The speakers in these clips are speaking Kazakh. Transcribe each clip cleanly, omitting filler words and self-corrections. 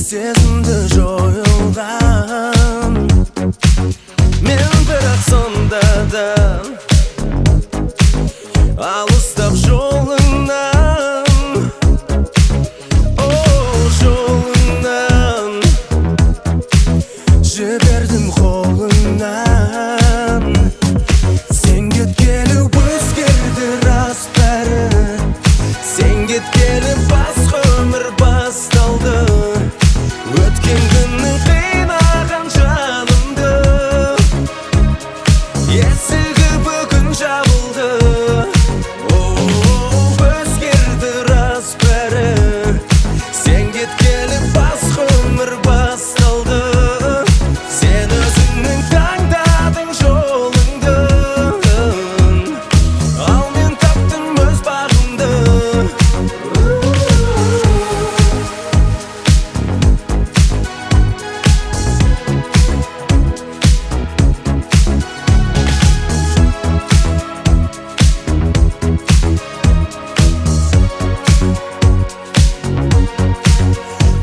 сезімді жойылған. Мен бірақ сонда да алыстап жолыңнан, жолыңнан жібердім қолыңнан. Сен кеткелі өзгерді рас бәрі, сен кеткелі басқа өмір басталды. Өткен күннің қинаған жанымды, есігі бүгін жабылды. Өзгерді рас бәрі, сен кеткелі басқа өмір басталды. Сен өзіңнің таңдадың жолыңды, ал мен таптым өз бағымды.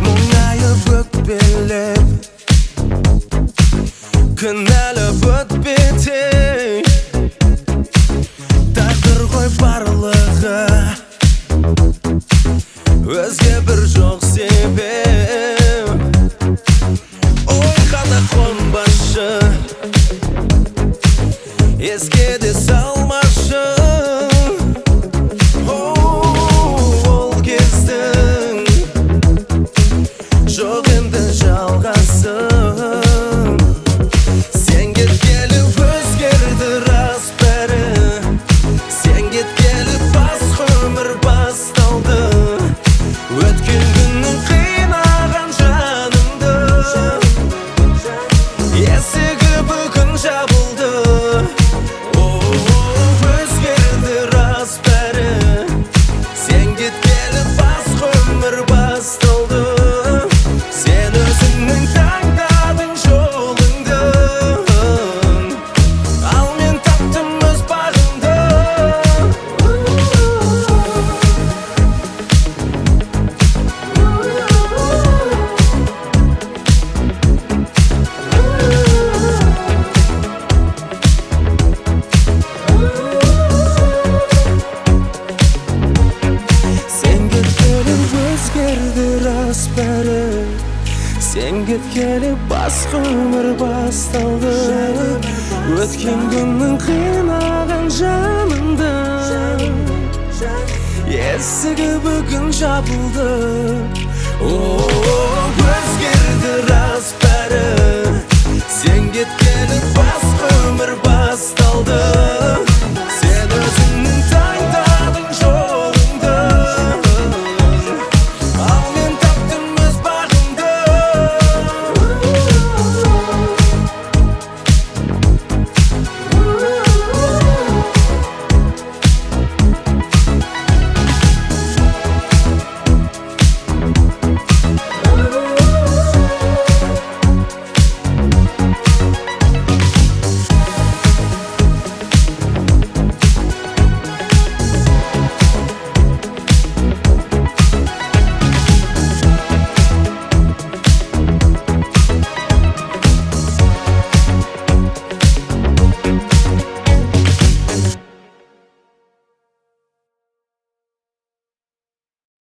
Мұңайып өкпелеп, кінәліп өтпетей, тағдыр ғой барлығы, өзге бір жоқ себеп. Ойға да қонбашы, еске де салмашы. Ол кездің жоқ енді жалғасын. Сен кеткелі өзгерді рас бәрі, сен кеткелі басқа өмір басталды. Өткен күннің қинаған жанымды, есігі бүгін жабылды. Өзгерді рас бәрі, сен кеткелі басқа өмір басталды. Сен өзіңнің таңдадың жолыңды, ал мен таптым өз бағымды. Сен кеткелі өзгерді рас бәрі, сен кеткелі басқа өмір басталды. Өткен күннің қинаған жанымды, есігі бүгін жабылды.